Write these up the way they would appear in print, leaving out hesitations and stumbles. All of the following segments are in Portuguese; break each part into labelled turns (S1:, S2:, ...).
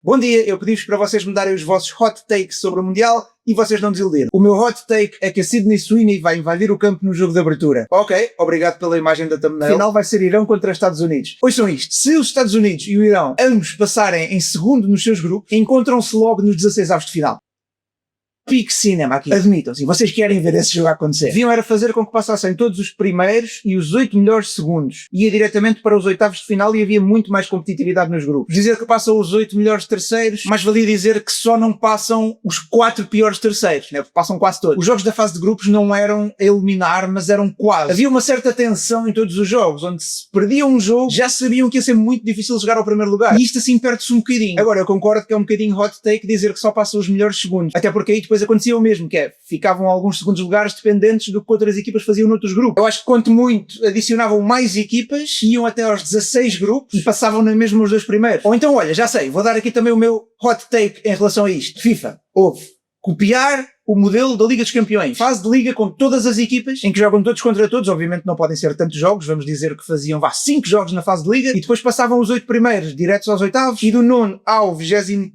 S1: Bom dia, eu pedi-vos para vocês me darem os vossos hot takes sobre o Mundial e vocês não desiludiram. O meu hot take é que a Sydney Sweeney vai invadir o campo no jogo de abertura. Ok, obrigado pela imagem da thumbnail. A final vai ser Irão contra Estados Unidos. Ouçam isto, se os Estados Unidos e o Irão ambos passarem em segundo nos seus grupos, encontram-se logo nos 16avos de final. Pique cinema aqui. Admitam-se, vocês querem ver esse jogo acontecer. Deviam era fazer com que passassem todos os primeiros e os 8 melhores segundos. Ia diretamente para os oitavos de final e havia muito mais competitividade nos grupos. Dizer que passam os 8 melhores terceiros, mais valia dizer que só não passam os 4 piores terceiros, né? Passam quase todos. Os jogos da fase de grupos não eram a eliminar, mas eram quase. Havia uma certa tensão em todos os jogos, onde se perdia um jogo, já sabiam que ia ser muito difícil chegar ao primeiro lugar. E isto assim perde-se um bocadinho. Agora, eu concordo que é um bocadinho hot take dizer que só passam os melhores segundos. Até porque aí depois acontecia o mesmo, que é, ficavam alguns segundos lugares dependentes do que outras equipas faziam noutros grupos. Eu acho que quanto muito adicionavam mais equipas, iam até aos 16 grupos e passavam na mesma os dois primeiros. Ou então, olha, já sei, vou dar aqui também o meu hot take em relação a isto. FIFA, copiar o modelo da Liga dos Campeões. Fase de liga com todas as equipas, em que jogam todos contra todos, obviamente não podem ser tantos jogos, vamos dizer que faziam 5 jogos na fase de liga, e depois passavam os 8 primeiros diretos aos oitavos, e do 9º ao 24º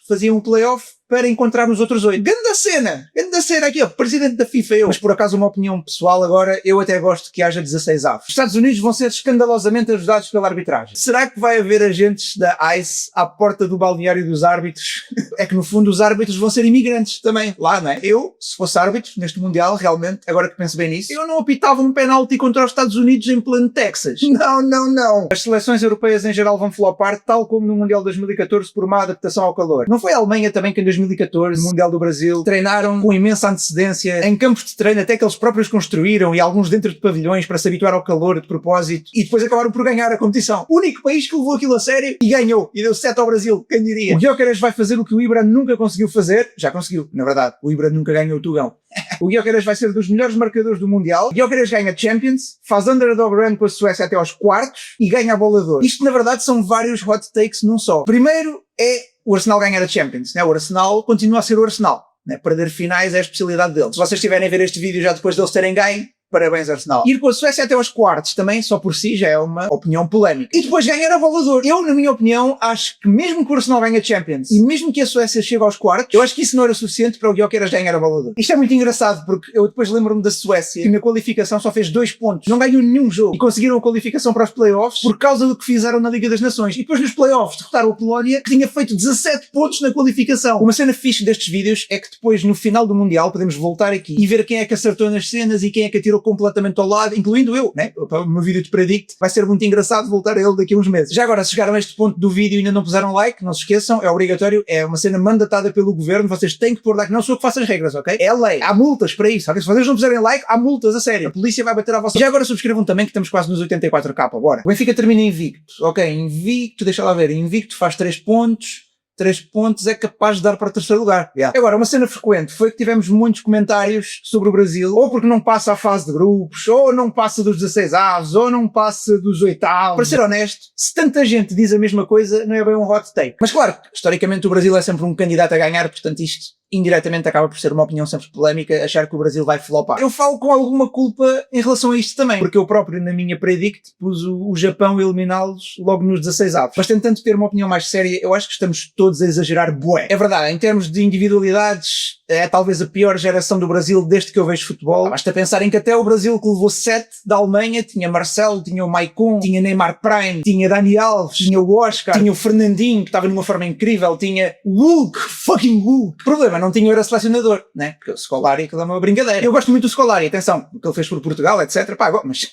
S1: faziam um playoff para encontrar os outros 8. Ganda cena aqui, ó, presidente da FIFA eu. Mas por acaso uma opinião pessoal agora, eu até gosto que haja 16 avos. Os Estados Unidos vão ser escandalosamente ajudados pela arbitragem. Será que vai haver agentes da ICE à porta do balneário dos árbitros? É que no fundo os árbitros vão ser imigrantes também, lá, não é? Eu, se fosse árbitro neste Mundial, realmente, agora que penso bem nisso, eu não apitava um penalti contra os Estados Unidos em plano Texas. Não. As seleções europeias em geral vão flopar, tal como no Mundial 2014 por má adaptação ao calor. Não foi a Alemanha também que em 2014, no Mundial do Brasil, treinaram com imensa antecedência em campos de treino até que eles próprios construíram e alguns dentro de pavilhões para se habituar ao calor de propósito e depois acabaram por ganhar a competição. O único país que levou aquilo a sério e ganhou e deu 7 ao Brasil, quem diria? O Gyökeres vai fazer o que o Ibra nunca conseguiu fazer, já conseguiu, na verdade, o Ibra nunca ganhou o Tugão. O Gyökeres vai ser dos melhores marcadores do Mundial. O Gyökeres ganha Champions, faz underdog run com a Suécia até aos quartos e ganha a bola de ouro. Isto na verdade são vários hot takes num só. Primeiro é o Arsenal ganhar a Champions, né? O Arsenal continua a ser o Arsenal, né? Perder finais é a especialidade deles. Se vocês estiverem a ver este vídeo já depois deles terem ganho, parabéns Arsenal. Ir com a Suécia até aos quartos também, só por si, já é uma opinião polémica. E depois ganhar a bola de ouro. Eu, na minha opinião, acho que mesmo que o Arsenal ganhe a Champions e mesmo que a Suécia chegue aos quartos, eu acho que isso não era suficiente para o Gyökeres ganhar a bola de ouro. Isto é muito engraçado porque eu depois lembro-me da Suécia que na qualificação só fez 2 pontos. Não ganhou nenhum jogo. E conseguiram a qualificação para os playoffs por causa do que fizeram na Liga das Nações. E depois nos playoffs derrotaram a Polónia que tinha feito 17 pontos na qualificação. Uma cena fixe destes vídeos é que depois no final do Mundial podemos voltar aqui e ver quem é que acertou nas cenas e quem é que atirou completamente ao lado, incluindo eu, né? O meu vídeo de Predict vai ser muito engraçado voltar a ele daqui a uns meses. Já agora, se chegaram a este ponto do vídeo e ainda não puseram like, não se esqueçam, é obrigatório, é uma cena mandatada pelo governo, vocês têm que pôr like, não sou eu que faço as regras, ok? É a lei, há multas para isso, ok? Se vocês não puserem like, há multas, a sério, a polícia vai bater à vossa... Já agora subscrevam também que estamos quase nos 84k, bora. O Benfica termina invicto, ok, invicto, deixa lá ver, invicto faz 3 pontos, 3 pontos é capaz de dar para o 3º lugar. Yeah. Agora, uma cena frequente foi que tivemos muitos comentários sobre o Brasil, ou porque não passa a fase de grupos, ou não passa dos 16 avos, ou não passa dos oitavos. Para ser honesto, se tanta gente diz a mesma coisa, não é bem um hot take. Mas claro, historicamente o Brasil é sempre um candidato a ganhar, portanto isto indiretamente acaba por ser uma opinião sempre polémica, achar que o Brasil vai flopar. Eu falo com alguma culpa em relação a isto também, porque eu próprio na minha predict pus o Japão a eliminá-los logo nos 16 avos. Mas tentando ter uma opinião mais séria, eu acho que estamos todos a exagerar bué. É verdade, em termos de individualidades, é talvez a pior geração do Brasil desde que eu vejo futebol. Basta pensarem que até o Brasil que levou 7 da Alemanha, tinha Marcelo, tinha o Maicon, tinha Neymar Prime, tinha Dani Alves, tinha o Oscar, tinha o Fernandinho, que estava numa forma incrível, tinha o Hulk, fucking Hulk. Problema, não tinha o era selecionador, né? Porque o Scolari, aquilo é uma brincadeira. Eu gosto muito do Scolari, atenção, o que ele fez por Portugal, etc. Pá, mas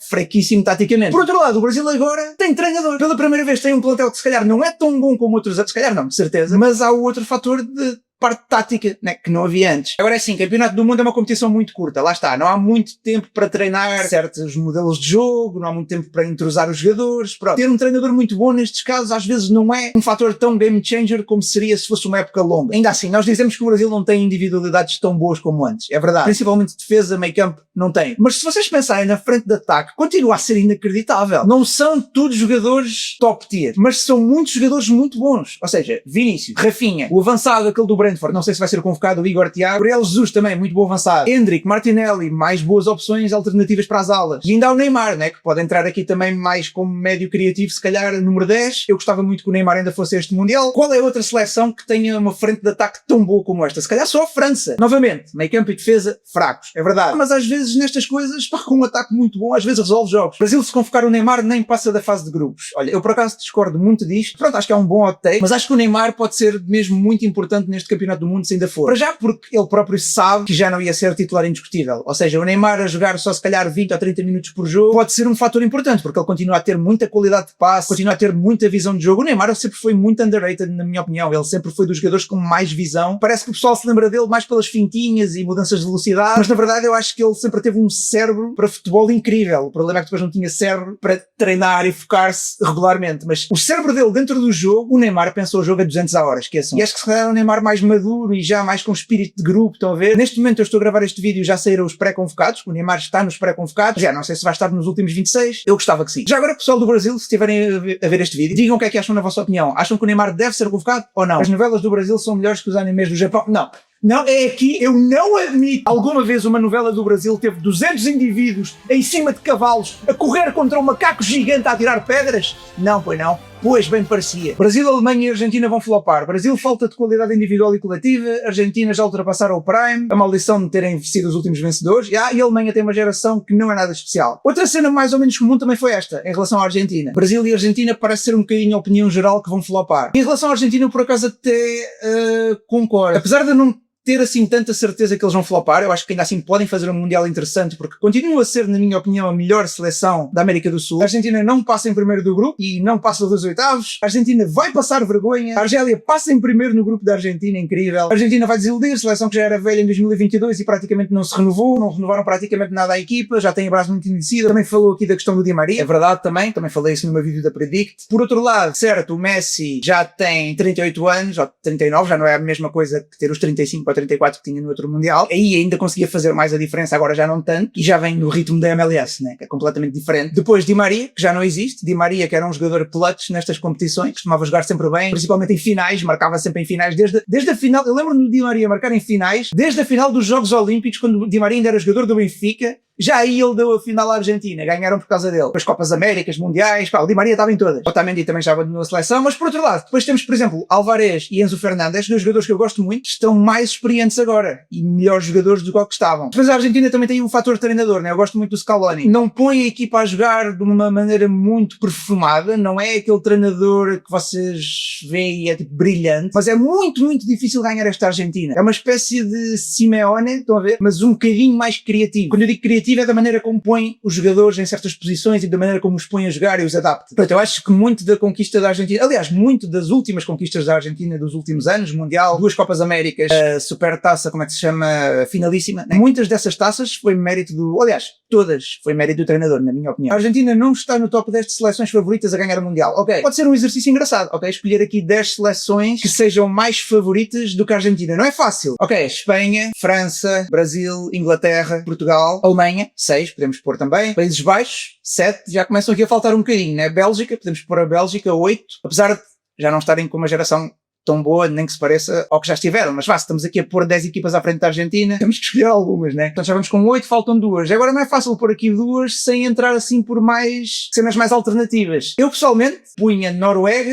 S1: fraquíssimo taticamente. Por outro lado, o Brasil agora tem treinador. Pela primeira vez tem um plantel que se calhar não é tão bom como outros, se calhar não, de certeza, mas há o outro fator de parte tática, né, que não havia antes. Agora é assim, Campeonato do Mundo é uma competição muito curta, lá está, não há muito tempo para treinar certos modelos de jogo, não há muito tempo para entrosar os jogadores, pronto. Ter um treinador muito bom nestes casos às vezes não é um fator tão game changer como seria se fosse uma época longa. Ainda assim, nós dizemos que o Brasil não tem individualidades tão boas como antes, é verdade. Principalmente defesa, meio campo, não tem. Mas se vocês pensarem na frente de ataque, continua a ser inacreditável. Não são todos jogadores top tier, mas são muitos jogadores muito bons. Ou seja, Vinícius, Rafinha, o avançado aquele do Brasil, Brentford, não sei se vai ser convocado. O Igor Thiago. Gabriel Jesus também, muito bom avançado. Endrick, Martinelli, mais boas opções alternativas para as alas. E ainda há o Neymar, né, que pode entrar aqui também mais como médio criativo, se calhar número 10. Eu gostava muito que o Neymar ainda fosse este Mundial. Qual é outra seleção que tenha uma frente de ataque tão boa como esta? Se calhar só a França. Novamente, meio campo e defesa fracos, é verdade. Mas às vezes nestas coisas, pá, com um ataque muito bom, às vezes resolve jogos. O Brasil, se convocar o Neymar, nem passa da fase de grupos. Olha, eu por acaso discordo muito disto. Pronto, acho que é um bom hot take, mas acho que o Neymar pode ser mesmo muito importante neste campeonato do mundo, se ainda for. Para já, porque ele próprio sabe que já não ia ser titular indiscutível. Ou seja, o Neymar a jogar só se calhar 20 ou 30 minutos por jogo pode ser um fator importante, porque ele continua a ter muita qualidade de passe, continua a ter muita visão de jogo. O Neymar sempre foi muito underrated, na minha opinião. Ele sempre foi dos jogadores com mais visão. Parece que o pessoal se lembra dele mais pelas fintinhas e mudanças de velocidade, mas na verdade eu acho que ele sempre teve um cérebro para futebol incrível. O problema é que depois não tinha cérebro para treinar e focar-se regularmente. Mas o cérebro dele dentro do jogo, o Neymar pensou o jogo a 200 a hora, esqueçam. E acho que se calhar o Neymar mais maduro e já mais com espírito de grupo, estão a ver? Neste momento eu estou a gravar este vídeo, já saíram os pré-convocados. O Neymar está nos pré-convocados. Já não sei se vai estar nos últimos 26. Eu gostava que sim. Já agora, pessoal do Brasil, se estiverem a ver este vídeo, digam o que é que acham na vossa opinião. Acham que o Neymar deve ser convocado ou não? As novelas do Brasil são melhores que os animes do Japão? Não. Não, é aqui, eu não admito. Alguma vez uma novela do Brasil teve 200 indivíduos em cima de cavalos a correr contra um macaco gigante a atirar pedras? Não, pois não. Pois bem parecia. Brasil, Alemanha e Argentina vão flopar. Brasil, falta de qualidade individual e coletiva. Argentina já ultrapassaram o Prime. A maldição de terem sido os últimos vencedores. E a Alemanha tem uma geração que não é nada especial. Outra cena mais ou menos comum também foi esta, em relação à Argentina. Brasil e Argentina parece ser um bocadinho a opinião geral que vão flopar. Em relação à Argentina, eu por acaso até concordo. Apesar de eu não ter assim tanta certeza que eles vão flopar, eu acho que ainda assim podem fazer um Mundial interessante, porque continua a ser, na minha opinião, a melhor seleção da América do Sul. A Argentina não passa em primeiro do grupo e não passa dos oitavos. A Argentina vai passar vergonha. A Argélia passa em primeiro no grupo da Argentina, incrível. A Argentina vai desiludir, a seleção que já era velha em 2022 e praticamente não se renovou, não renovaram praticamente nada à equipa, já tem a base muito envelhecida. Também falou aqui da questão do Di Maria, é verdade também falei isso no meu vídeo da Predict. Por outro lado, certo, o Messi já tem 38 anos, ou 39, já não é a mesma coisa que ter os 35 ou 34 que tinha no outro Mundial. Aí ainda conseguia fazer mais a diferença, agora já não tanto, e já vem no ritmo da MLS, né, que é completamente diferente. Depois Di Maria, que já não existe. Di Maria, que era um jogador clutch nestas competições, costumava jogar sempre bem, principalmente em finais, marcava sempre em finais, desde a final. Eu lembro-me do Di Maria marcar em finais, desde a final dos Jogos Olímpicos, quando o Di Maria ainda era jogador do Benfica. Já aí ele deu a final à Argentina, ganharam por causa dele. As Copas Américas, Mundiais, pá, o Di Maria estava em todas. Otamendi também já abandonou a seleção, mas por outro lado, depois temos, por exemplo, Alvarez e Enzo Fernandes, dois jogadores que eu gosto muito, estão mais experientes agora e melhores jogadores do que estavam. Depois a Argentina também tem um fator treinador, né? Eu gosto muito do Scaloni. Não põe a equipa a jogar de uma maneira muito perfumada, não é aquele treinador que vocês veem e é tipo brilhante, mas é muito, muito difícil ganhar esta Argentina. É uma espécie de Simeone, estão a ver? Mas um bocadinho mais criativo. Quando eu digo criativo é da maneira como põe os jogadores em certas posições e da maneira como os põe a jogar e os adapta. Portanto, eu acho que muito da conquista da Argentina, aliás, muito das últimas conquistas da Argentina dos últimos anos, Mundial, 2 Copas Américas, a Super Taça, como é que se chama, finalíssima, né? Muitas dessas taças foi mérito aliás, todas foi mérito do treinador, na minha opinião. A Argentina não está no top 10 de seleções favoritas a ganhar o Mundial. Ok, pode ser um exercício engraçado, ok? Escolher aqui 10 seleções que sejam mais favoritas do que a Argentina. Não é fácil. Ok, Espanha, França, Brasil, Inglaterra, Portugal, Alemanha, 6, podemos pôr também. Países Baixos, 7, já começam aqui a faltar um bocadinho, né? Bélgica, podemos pôr a Bélgica, 8, apesar de já não estarem com uma geração tão boa, nem que se pareça ao que já estiveram, mas estamos aqui a pôr 10 equipas à frente da Argentina, temos que escolher algumas, né? Portanto já vamos com 8, faltam 2. Agora não é fácil pôr aqui 2 sem entrar assim por mais cenas mais alternativas. Eu pessoalmente punha Noruega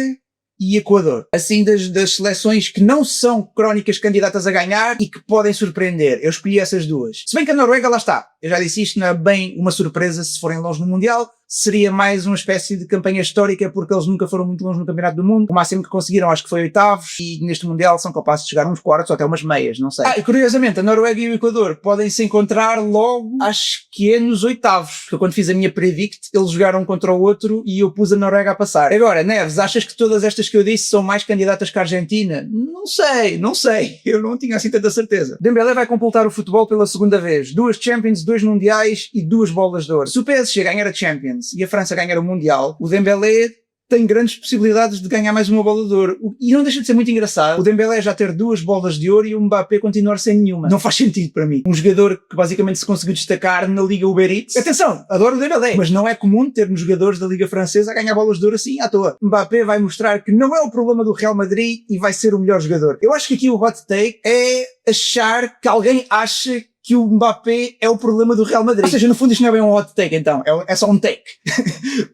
S1: e Equador, assim das seleções que não são crónicas candidatas a ganhar e que podem surpreender. Eu escolhi essas duas. Se bem que a Noruega, lá está, eu já disse isto, não é bem uma surpresa se forem longe no Mundial, seria mais uma espécie de campanha histórica porque eles nunca foram muito longe no Campeonato do Mundo. O máximo que conseguiram acho que foi oitavos e neste Mundial são capazes de chegar uns quartos ou até umas meias, não sei. E curiosamente a Noruega e o Equador podem se encontrar logo, acho que é nos oitavos, porque quando fiz a minha predict eles jogaram um contra o outro e eu pus a Noruega a passar. Agora, Neves, achas que todas estas que eu disse são mais candidatas que a Argentina? Não sei, eu não tinha assim tanta certeza. Dembélé vai completar o futebol pela segunda vez, 2 Champions, 2 Mundiais e 2 bolas de ouro. Se o PSG ganhar a Champions e a França ganhar o Mundial, o Dembélé tem grandes possibilidades de ganhar mais uma bola de ouro. E não deixa de ser muito engraçado o Dembélé já ter 2 bolas de ouro e o Mbappé continuar sem nenhuma. Não faz sentido para mim. Um jogador que basicamente se conseguiu destacar na Liga Uber Eats. Atenção, adoro o Dembélé, mas não é comum termos jogadores da Liga Francesa a ganhar bolas de ouro assim à toa. Mbappé vai mostrar que não é o problema do Real Madrid e vai ser o melhor jogador. Eu acho que aqui o hot take é achar que alguém acha que o Mbappé é o problema do Real Madrid. Ou seja, no fundo isto não é bem um hot take então, é só um take.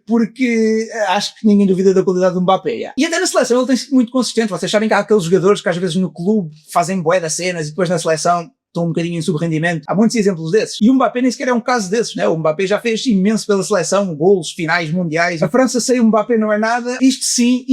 S1: Porque acho que ninguém duvida da qualidade do Mbappé. Yeah. E até na seleção ele tem sido muito consistente. Vocês sabem que há aqueles jogadores que às vezes no clube fazem bué das cenas e depois na seleção estão um bocadinho em subrendimento. Há muitos exemplos desses. E o Mbappé nem sequer é um caso desses, né? O Mbappé já fez imenso pela seleção, golos, finais, mundiais. A França sem o Mbappé não é nada. Isto sim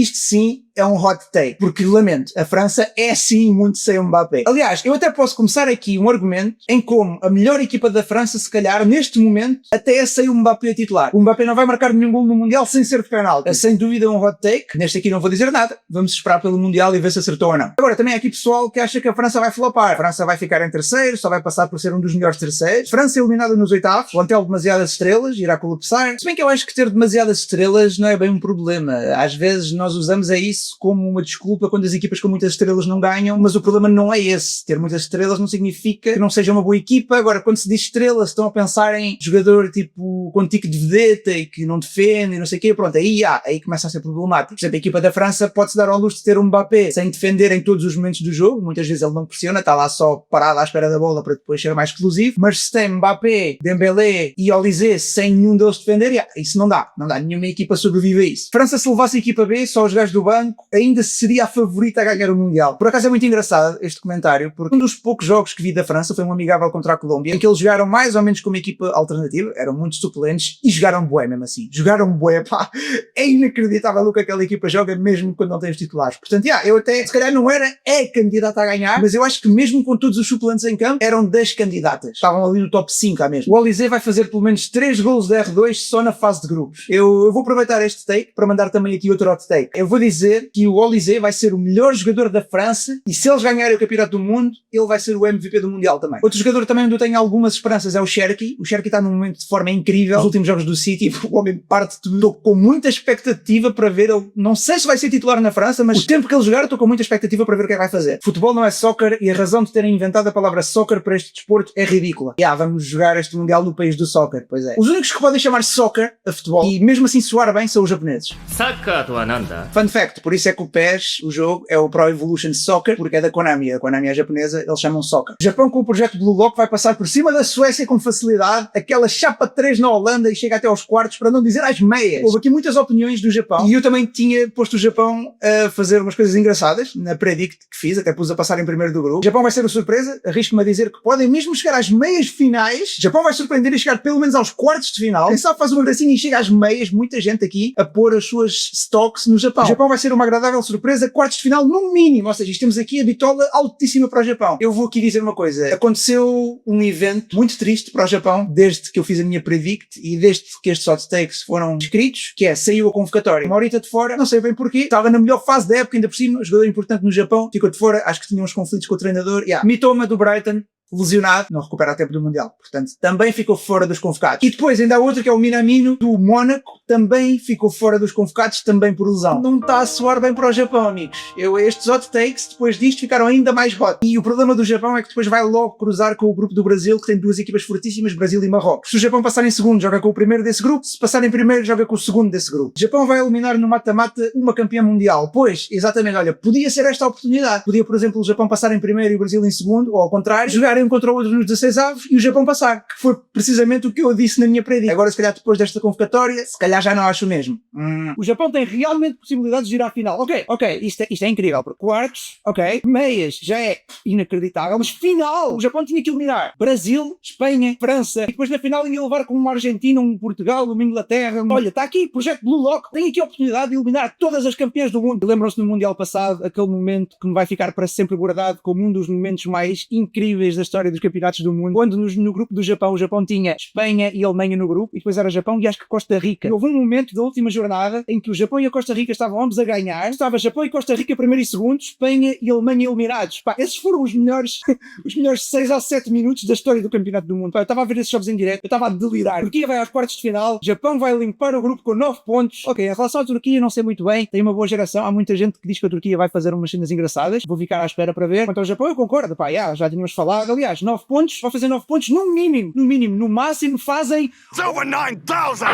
S1: é um hot take. Porque, lamento, a França é sim muito sem o Mbappé. Aliás, eu até posso começar aqui um argumento em como a melhor equipa da França, se calhar, neste momento, até é sem o Mbappé a titular. O Mbappé não vai marcar nenhum gol no Mundial sem ser de penalti. É sem dúvida um hot take. Neste aqui não vou dizer nada. Vamos esperar pelo Mundial e ver se acertou ou não. Agora, também há aqui pessoal que acha que a França vai flopar. A França vai ficar em terceiro, só vai passar por ser um dos melhores terceiros. França eliminada nos oitavos. Plantel demasiadas estrelas, irá colapsar. Se bem que eu acho que ter demasiadas estrelas não é bem um problema. Às vezes nós usamos isso como uma desculpa quando as equipas com muitas estrelas não ganham, mas o problema não é esse. Ter muitas estrelas não significa que não seja uma boa equipa. Agora, quando se diz estrelas, estão a pensar em jogador tipo com tique de vedeta e que não defende e não sei o quê, pronto, aí começa a ser problemático. Por exemplo, a equipa da França pode-se dar ao luxo de ter um Mbappé sem defender em todos os momentos do jogo, muitas vezes ele não pressiona, está lá só parado à espera da bola para depois ser mais explosivo, mas se tem Mbappé, Dembélé e Olise sem nenhum deles defender, isso não dá, nenhuma equipa sobrevive a isso. França, se levasse a equipa B, só os gajos do banco, ainda seria a favorita a ganhar o Mundial. Por acaso é muito engraçado este comentário, porque um dos poucos jogos que vi da França foi um amigável contra a Colômbia, em que eles jogaram mais ou menos como equipa alternativa, eram muito suplentes e jogaram bué mesmo assim. Jogaram bué, pá, é inacreditável o que aquela equipa joga mesmo quando não tem os titulares. Portanto, eu até, se calhar não era candidata a ganhar, mas eu acho que mesmo com todos os suplentes em campo, eram das candidatas. Estavam ali no top 5 à mesma. O Olise vai fazer pelo menos 3 golos de R2 só na fase de grupos. Eu vou aproveitar este take para mandar também aqui outro hot take. Eu vou dizer que o Olise vai ser o melhor jogador da França e se eles ganharem o Campeonato do Mundo, ele vai ser o MVP do Mundial também. Outro jogador também onde eu tenho algumas esperanças é o Cherki. O Cherki está num momento de forma incrível. Nos últimos jogos do City, o homem parte de tudo. Estou com muita expectativa para ver ele. Não sei se vai ser titular na França, mas o tempo que ele jogar, estou com muita expectativa para ver o que é que vai fazer. Futebol não é soccer e a razão de terem inventado a palavra soccer para este desporto é ridícula. Vamos jogar este Mundial no país do soccer. Pois é. Os únicos que podem chamar soccer a futebol e mesmo assim soar bem são os japoneses. Fun fact, por isso é que o PES, o jogo, é o Pro Evolution Soccer, porque é da Konami. A Konami é japonesa, eles chamam soccer. O Japão com o projeto Blue Lock vai passar por cima da Suécia com facilidade, aquela chapa 3 na Holanda e chega até aos quartos, para não dizer às meias. Houve aqui muitas opiniões do Japão e eu também tinha posto o Japão a fazer umas coisas engraçadas na predict que fiz, até pus a passar em primeiro do grupo. O Japão vai ser uma surpresa, arrisco-me a dizer que podem mesmo chegar às meias finais. O Japão vai surpreender e chegar pelo menos aos quartos de final. Quem sabe faz uma gracinha e chega às meias, muita gente aqui a pôr as suas stocks no Japão. O Japão vai ser uma agradável surpresa, quartos de final no mínimo, ou seja, temos aqui a bitola altíssima para o Japão. Eu vou aqui dizer uma coisa, aconteceu um evento muito triste para o Japão desde que eu fiz a minha predict e desde que estes hot takes foram escritos, que saiu a convocatória. Uma horita de fora, não sei bem porquê, estava na melhor fase da época, ainda por cima, jogador importante no Japão, ficou de fora, acho que tinha uns conflitos com o treinador. Mitoma do Brighton, lesionado, não recupera a tempo do Mundial, portanto também ficou fora dos convocados. E depois ainda há outro que é o Minamino do Mónaco, também ficou fora dos convocados, também por lesão. Não está a soar bem para o Japão, amigos. Estes hot takes, depois disto, ficaram ainda mais hot. E o problema do Japão é que depois vai logo cruzar com o grupo do Brasil, que tem 2 equipas fortíssimas, Brasil e Marrocos. Se o Japão passar em segundo, joga com o primeiro desse grupo. Se passar em primeiro, joga com o segundo desse grupo. O Japão vai eliminar no mata-mata uma campeã mundial. Pois, exatamente, olha, podia ser esta a oportunidade. Podia, por exemplo, o Japão passar em primeiro e o Brasil em segundo, ou ao contrário, jogarem um contra o outro nos 16 avos e o Japão passar. Que foi precisamente o que eu disse na minha predição. Agora, se calhar, depois desta convocatória, se calhar já não acho mesmo. O Japão tem realmente possibilidades de ir à final. Ok, isto é incrível. Por quartos, meias, já é inacreditável, mas final! O Japão tinha que eliminar Brasil, Espanha, França, e depois na final ia levar com uma Argentina, um Portugal, uma Inglaterra. Olha, está aqui, projeto Blue Lock, tem aqui a oportunidade de eliminar todas as campeãs do mundo. Lembram-se no Mundial passado, aquele momento que me vai ficar para sempre guardado como um dos momentos mais incríveis das história dos campeonatos do mundo, quando no grupo do Japão, o Japão tinha Espanha e Alemanha no grupo, e depois era Japão e acho que Costa Rica. E houve um momento da última jornada em que o Japão e a Costa Rica estavam ambos a ganhar, estava Japão e Costa Rica primeiro e segundo, Espanha e Alemanha eliminados. Pá, esses foram os melhores 6 a 7 minutos da história do campeonato do mundo. Pá, eu estava a ver esses jogos em direto, eu estava a delirar. Turquia vai aos quartos de final, Japão vai limpar o grupo com 9 pontos. Ok, em relação à Turquia não sei muito bem, tem uma boa geração, há muita gente que diz que a Turquia vai fazer umas cenas engraçadas, vou ficar à espera para ver. Quanto ao Japão eu concordo, pá, já tínhamos falado, aliás, 9 pontos, vai fazer 9 pontos no mínimo, no máximo fazem over 9,000!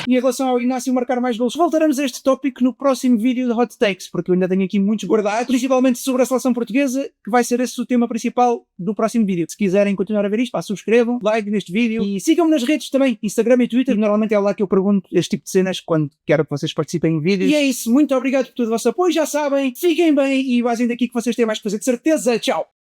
S1: E em relação ao Inácio marcar mais gols, voltaremos a este tópico no próximo vídeo de Hot Takes, porque eu ainda tenho aqui muitos guardados, principalmente sobre a seleção portuguesa, que vai ser esse o tema principal do próximo vídeo. Se quiserem continuar a ver isto, pá, subscrevam, like neste vídeo e sigam-me nas redes também, Instagram e Twitter, normalmente é lá que eu pergunto este tipo de cenas quando quero que vocês participem em vídeos. E é isso, muito obrigado por todo o vosso apoio, já sabem, fiquem bem e vazem daqui que vocês têm mais que fazer, de certeza, tchau!